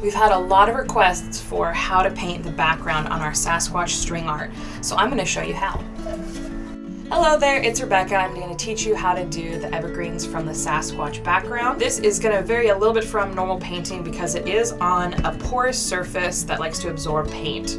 We've had a lot of requests for how to paint the background on our Sasquatch string art, so I'm going to show you how. Hello there, it's Rebecca. I'm going to teach you how to do the evergreens from the Sasquatch background. This is going to vary a little bit from normal painting because it is on a porous surface that likes to absorb paint.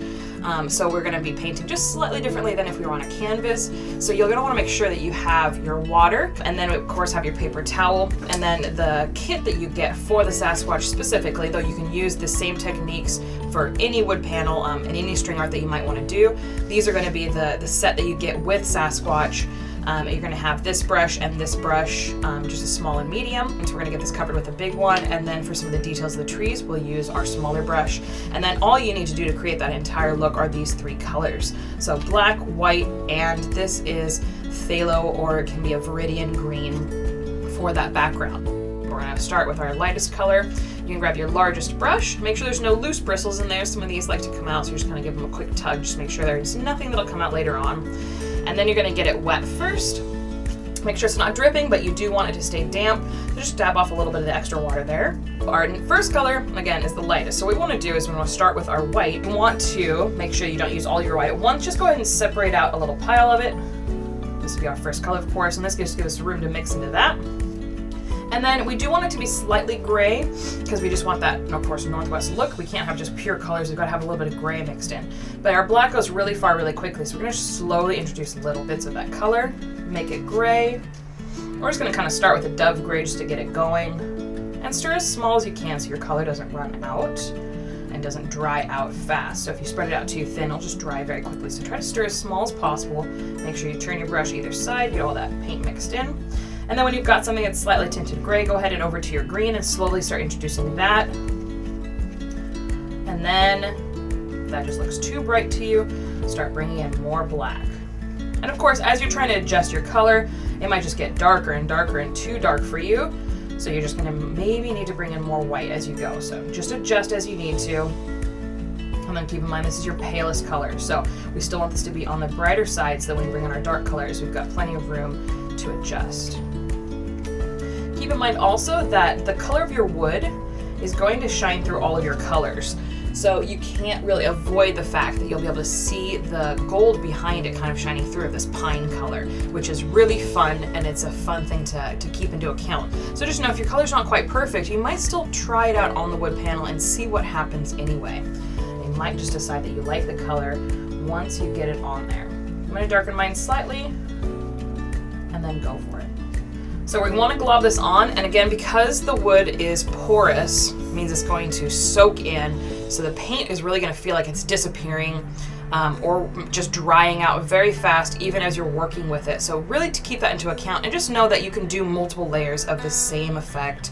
So we're going to be painting just slightly differently than if we were on a canvas. So you're going to want to make sure that you have your water, and then of course have your paper towel, and then the kit that you get for the Sasquatch specifically, though you can use the same techniques for any wood panel and any string art that you might want to do. These are going to be the set that you get with Sasquatch. You're going to have this brush and this brush, just a small and medium. And so we're going to get this covered with a big one. And then for some of the details of the trees, we'll use our smaller brush. And then all you need to do to create that entire look are these three colors. So black, white, and this is phthalo, or it can be a viridian green for that background. We're going to start with our lightest color. You can grab your largest brush. Make sure there's no loose bristles in there. Some of these like to come out, so you're just going to give them a quick tug. Just make sure there's nothing that'll come out later on. And then you're going to get it wet first. Make sure it's not dripping, but you do want it to stay damp. So just dab off a little bit of the extra water there. Our first color, again, is the lightest. So what we want to do is we want to start with our white. You want to make sure you don't use all your white at once. Just go ahead and separate out a little pile of it. This will be our first color, of course, and this gives us room to mix into that. And then we do want it to be slightly gray because we just want that, of course, northwest look. We can't have just pure colors. We've got to have a little bit of gray mixed in. But our black goes really far really quickly, so we're going to slowly introduce little bits of that color, make it gray. We're just going to kind of start with a dove gray just to get it going. And stir as small as you can so your color doesn't run out and doesn't dry out fast. So if you spread it out too thin, it'll just dry very quickly. So try to stir as small as possible. Make sure you turn your brush either side, get all that paint mixed in. And then when you've got something that's slightly tinted gray, go ahead and over to your green and slowly start introducing that. And then, if that just looks too bright to you, start bringing in more black. And of course, as you're trying to adjust your color, it might just get darker and darker and too dark for you. So you're just gonna maybe need to bring in more white as you go. So just adjust as you need to. And then keep in mind, this is your palest color. So we still want this to be on the brighter side so that when we bring in our dark colors, we've got plenty of room to adjust. Keep in mind also that the color of your wood is going to shine through all of your colors. So you can't really avoid the fact that you'll be able to see the gold behind it kind of shining through, this pine color, which is really fun, and it's a fun thing to keep into account. So just know if your color's not quite perfect, you might still try it out on the wood panel and see what happens anyway. You might just decide that you like the color once you get it on there. I'm going to darken mine slightly and then go for it. So we want to glob this on, and again, because the wood is porous, means it's going to soak in, so the paint is really going to feel like it's disappearing or just drying out very fast even as you're working with it. So really to keep that into account, and just know that you can do multiple layers of the same effect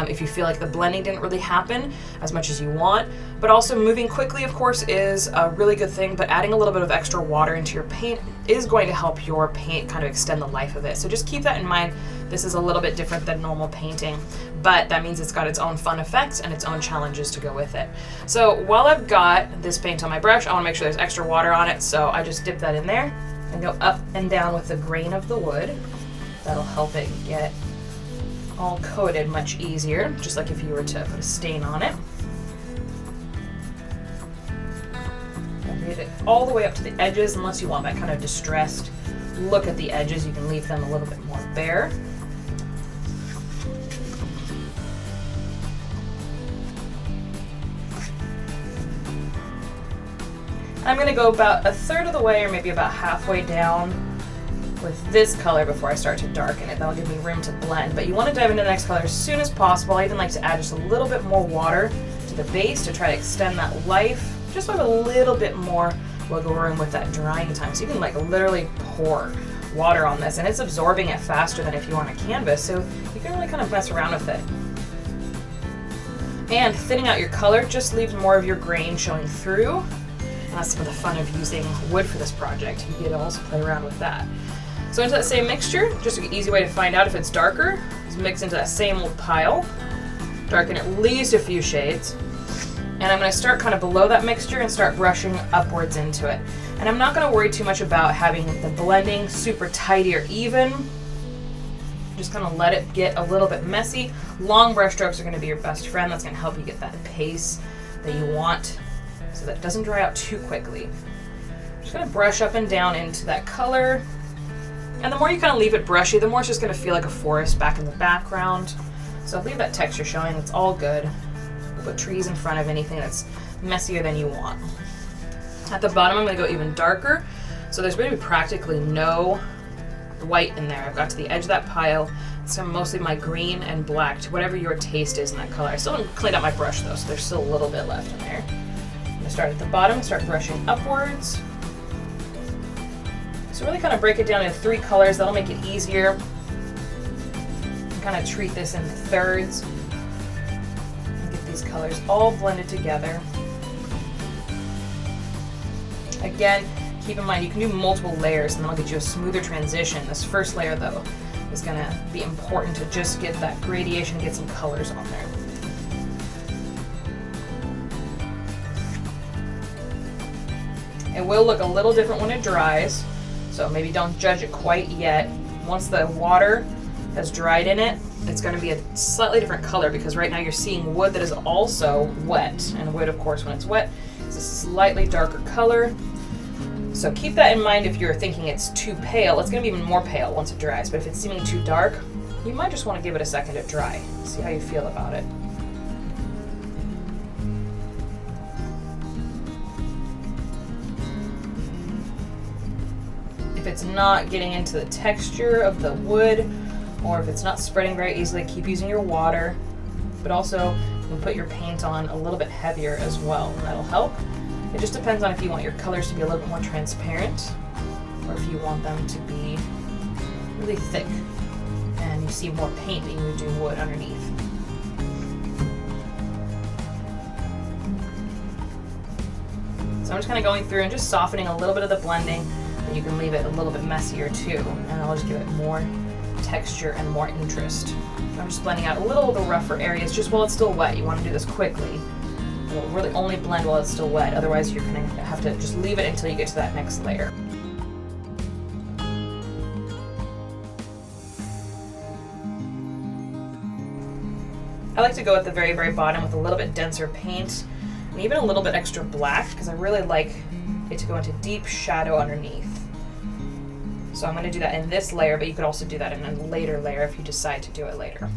if you feel like the blending didn't really happen as much as you want. But also moving quickly, of course, is a really good thing, but adding a little bit of extra water into your paint is going to help your paint kind of extend the life of it. So just keep that in mind. This is a little bit different than normal painting, but that means it's got its own fun effects and its own challenges to go with it. So while I've got this paint on my brush, I want to make sure there's extra water on it, so I just dip that in there and go up and down with the grain of the wood. That'll help it get all coated much easier, just like if you were to put a stain on it. And get it all the way up to the edges, unless you want that kind of distressed look at the edges. You can leave them a little bit more bare. I'm going to go about a third of the way, or maybe about halfway down with this color before I start to darken it. That'll give me room to blend, but you want to dive into the next color as soon as possible. I even like to add just a little bit more water to the base to try to extend that life, just with a little bit more wiggle room with that drying time. So you can like literally pour water on this, and it's absorbing it faster than if you were on a canvas, so you can really kind of mess around with it. And thinning out your color just leaves more of your grain showing through. And that's some of the fun of using wood for this project. You get to also play around with that. So into that same mixture, just an easy way to find out if it's darker is mix into that same old pile, darken at least a few shades, and I'm going to start kind of below that mixture and start brushing upwards into it. And I'm not going to worry too much about having the blending super tidy or even. Just kind of let it get a little bit messy. Long brush strokes are going to be your best friend. That's going to help you get that pace that you want so that it doesn't dry out too quickly. Just going to brush up and down into that color. And the more you kind of leave it brushy, the more it's just going to feel like a forest back in the background. So leave that texture showing. It's all good. We'll put trees in front of anything that's messier than you want. At the bottom, I'm going to go even darker. So there's going to be practically no white in there. I've got to the edge of that pile. It's mostly my green and black, to whatever your taste is in that color. I still haven't cleaned out my brush though, so there's still a little bit left in there. I'm going to start at the bottom, start brushing upwards. So really kind of break it down into 3 colors. That'll make it easier. Kind of treat this in thirds. Get these colors all blended together. Again, keep in mind you can do multiple layers and that'll get you a smoother transition. This first layer though is going to be important to just get that gradation, get some colors on there. It will look a little different when it dries, so maybe don't judge it quite yet. Once the water has dried in it, it's going to be a slightly different color because right now you're seeing wood that is also wet, and wood, of course, when it's wet, is a slightly darker color. So keep that in mind if you're thinking it's too pale. It's going to be even more pale once it dries, but if it's seeming too dark, you might just want to give it a second to dry. See how you feel about it. If it's not getting into the texture of the wood, or if it's not spreading very easily, keep using your water, but also you can put your paint on a little bit heavier as well, and that'll help. It just depends on if you want your colors to be a little bit more transparent or if you want them to be really thick and you see more paint than you would do wood underneath. So I'm just kind of going through and just softening a little bit of the blending, and you can leave it a little bit messier too, and I'll just give it more texture and more interest. I'm just blending out a little of the rougher areas just while it's still wet. You want to do this quickly. It'll really only blend while it's still wet, otherwise you're going to have to just leave it until you get to that next layer. I like to go at the very, very bottom with a little bit denser paint and even a little bit extra black because I really like it to go into deep shadow underneath. So I'm going to do that in this layer, but you could also do that in a later layer if you decide to do it later.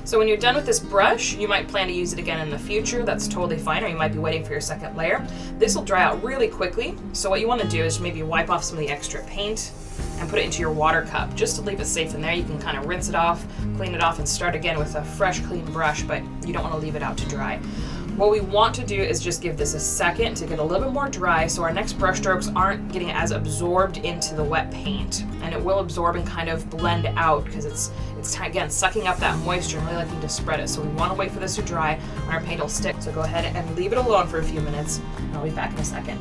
So when you're done with this brush, you might plan to use it again in the future. That's totally fine, or you might be waiting for your second layer. This will dry out really quickly, so what you want to do is maybe wipe off some of the extra paint and put it into your water cup just to leave it safe in there. You can kind of rinse it off, clean it off, and start again with a fresh, clean brush, but you don't want to leave it out to dry. What we want to do is just give this a second to get a little bit more dry so our next brush strokes aren't getting as absorbed into the wet paint, and it will absorb and kind of blend out because it's again sucking up that moisture and really liking to spread it. So we want to wait for this to dry and our paint will stick. So go ahead and leave it alone for a few minutes and I'll be back in a second.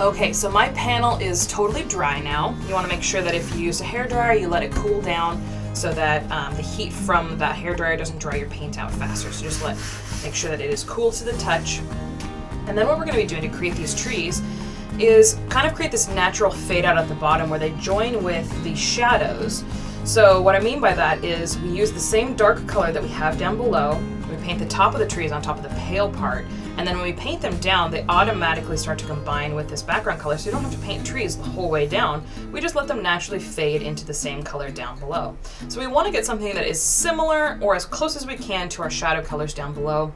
Okay, so my panel is totally dry now. You want to make sure that if you use a hairdryer, you let it cool down so that the heat from that hairdryer doesn't dry your paint out faster. So just make sure that it is cool to the touch. And then what we're going to be doing to create these trees is kind of create this natural fade out at the bottom where they join with the shadows. So what I mean by that is we use the same dark color that we have down below. We paint the top of the trees on top of the pale part, and then when we paint them down, they automatically start to combine with this background color, so you don't have to paint trees the whole way down. We just let them naturally fade into the same color down below. So we want to get something that is similar or as close as we can to our shadow colors down below.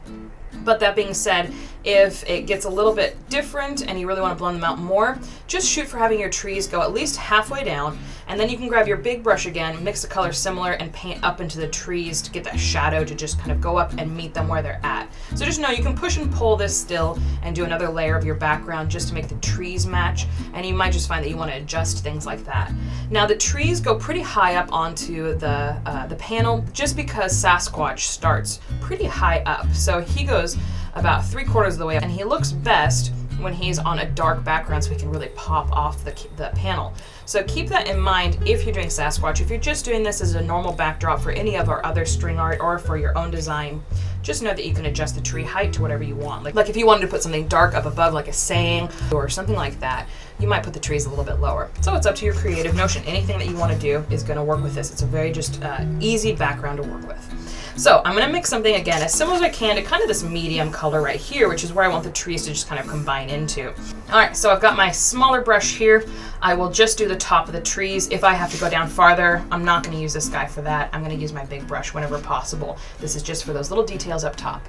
But that being said, if it gets a little bit different and you really want to blend them out more, just shoot for having your trees go at least halfway down, and then you can grab your big brush again, mix the colors similar, and paint up into the trees to get that shadow to just kind of go up and meet them where they're at. So just know you can push and pull this still and do another layer of your background just to make the trees match, and you might just find that you want to adjust things like that. Now the trees go pretty high up onto the panel just because Sasquatch starts pretty high up. So he goes about 3/4 of the way up, and he looks best when he's on a dark background so he can really pop off the panel. So keep that in mind if you're doing Sasquatch. If you're just doing this as a normal backdrop for any of our other string art or for your own design, just know that you can adjust the tree height to whatever you want. Like if you wanted to put something dark up above, like a saying or something like that, you might put the trees a little bit lower. So it's up to your creative notion. Anything that you want to do is going to work with this. It's a very just easy background to work with. So I'm going to mix something again as similar as I can to kind of this medium color right here, which is where I want the trees to just kind of combine into. All right, so I've got my smaller brush here. I will just do the top of the trees. If I have to go down farther, I'm not going to use this guy for that. I'm going to use my big brush whenever possible. This is just for those little details up top.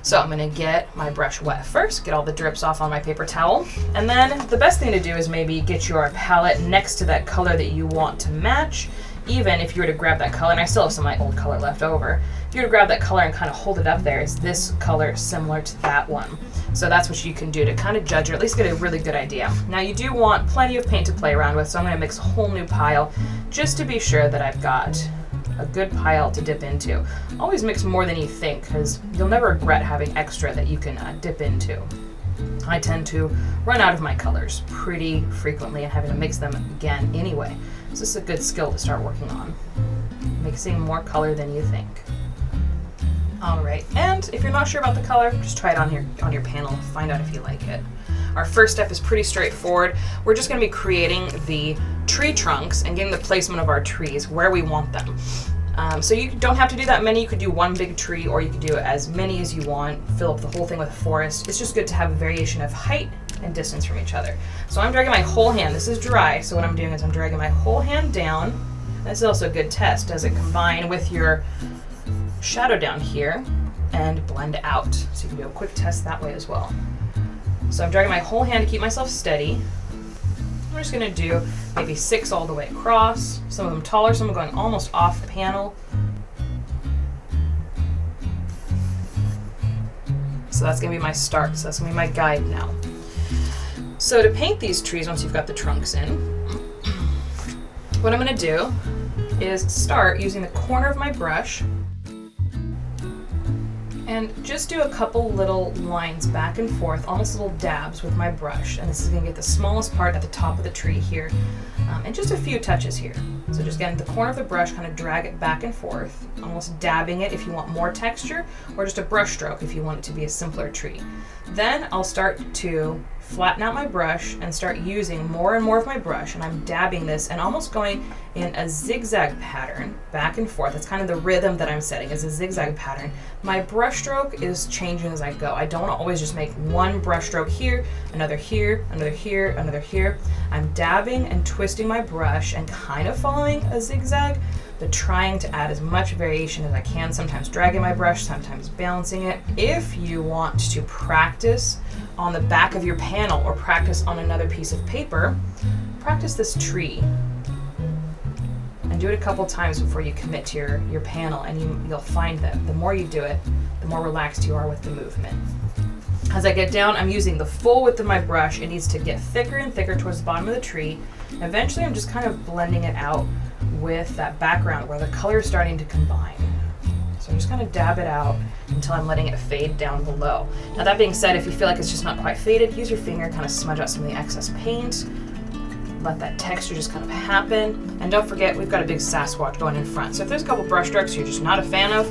So I'm going to get my brush wet first, get all the drips off on my paper towel, and then the best thing to do is maybe get your palette next to that color that you want to match. Even if you were to grab that color, and I still have some of my old color left over, if you were to grab that color and kind of hold it up there, is this color similar to that one? So that's what you can do to kind of judge or at least get a really good idea. Now you do want plenty of paint to play around with, so I'm going to mix a whole new pile just to be sure that I've got a good pile to dip into. Always mix more than you think, because you'll never regret having extra that you can dip into. I tend to run out of my colors pretty frequently and having to mix them again anyway. So this is a good skill to start working on. Mixing more color than you think. All right, and if you're not sure about the color, just try it on your panel, find out if you like it. Our first step is pretty straightforward. We're just going to be creating the tree trunks and getting the placement of our trees where we want them. So you don't have to do that many. You could do one big tree, or you could do as many as you want, fill up the whole thing with a forest. It's just good to have a variation of height and distance from each other. So I'm dragging my whole hand. This is dry, so what I'm doing is I'm dragging my whole hand down. This is also a good test. Does it combine with your shadow down here and blend out? So you can do a quick test that way as well. So I'm dragging my whole hand to keep myself steady. I'm just going to do maybe 6 all the way across, some of them taller, some of them going almost off the panel. So that's going to be my start, so that's going to be my guide now. So to paint these trees, once you've got the trunks in, what I'm going to do is start using the corner of my brush and just do a couple little lines back and forth, almost little dabs with my brush. And this is going to get the smallest part at the top of the tree here, and just a few touches here. So just getting the corner of the brush, kind of drag it back and forth, almost dabbing it if you want more texture, or just a brush stroke if you want it to be a simpler tree. Then I'll start to flatten out my brush and start using more and more of my brush, and I'm dabbing this and almost going in a zigzag pattern back and forth. That's kind of the rhythm that I'm setting, is a zigzag pattern. My brush stroke is changing as I go. I don't always just make one brush stroke here, another here, another here, another here. I'm dabbing and twisting my brush and kind of following a zigzag, but trying to add as much variation as I can, sometimes dragging my brush, sometimes balancing it. If you want to practice on the back of your panel or practice on another piece of paper, practice this tree and do it a couple times before you commit to your panel, and you'll find that the more you do it, the more relaxed you are with the movement. As I get down, I'm using the full width of my brush. It needs to get thicker and thicker towards the bottom of the tree. Eventually I'm just kind of blending it out with that background where the color is starting to combine. So I'm just going to dab it out until I'm letting it fade down below. Now that being said, if you feel like it's just not quite faded, use your finger, kind of smudge out some of the excess paint. Let that texture just kind of happen. And don't forget, we've got a big Sasquatch going in front. So if there's a couple brush strokes you're just not a fan of,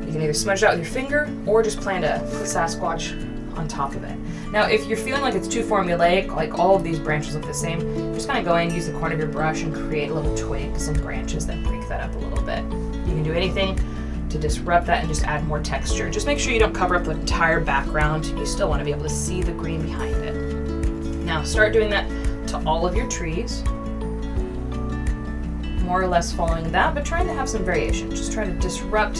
you can either smudge it out with your finger or just plan to put Sasquatch on top of it. Now if you're feeling like it's too formulaic, like all of these branches look the same, just kind of go in, use the corner of your brush and create little twigs and branches that break that up a little bit. You can do anything to disrupt that and just add more texture. Just make sure you don't cover up the entire background. You still want to be able to see the green behind it. Now start doing that to all of your trees. More or less following that, but trying to have some variation. Just try to disrupt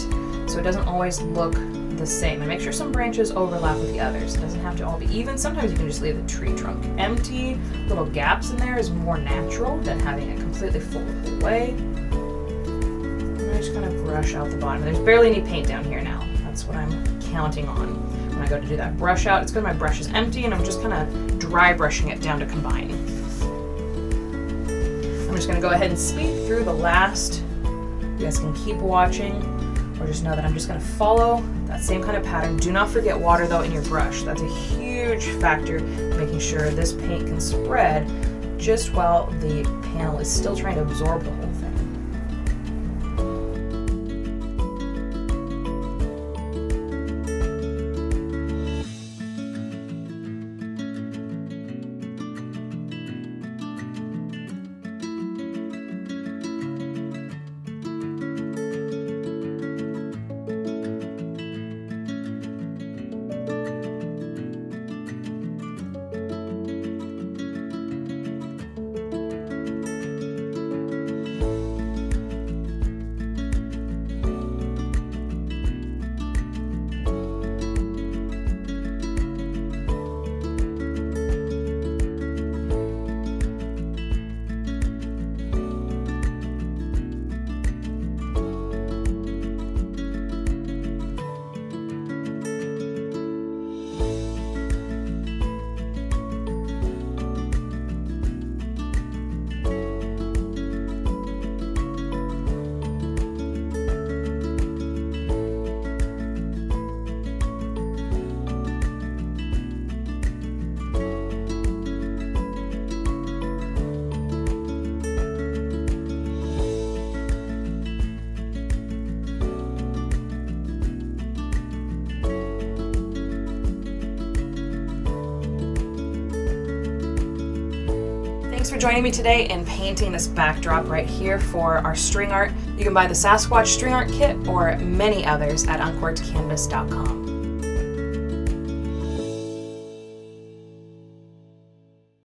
so it doesn't always look the same. And make sure some branches overlap with the others. It doesn't have to all be even. Sometimes you can just leave the tree trunk empty. Little gaps in there is more natural than having it completely full the whole way. And I just kind of brush out the bottom. There's barely any paint down here now. That's what I'm counting on. When I go to do that brush out, it's because my brush is empty and I'm just kind of dry brushing it down to combine. I'm just going to go ahead and speed through the last. You guys can keep watching, or just know that I'm just going to follow that same kind of pattern. Do not forget water though in your brush. That's a huge factor in making sure this paint can spread just while the panel is still trying to absorb the whole thing. Thanks for joining me today in painting this backdrop right here for our string art. You can buy the Sasquatch String Art Kit or many others at uncorkedcanvas.com.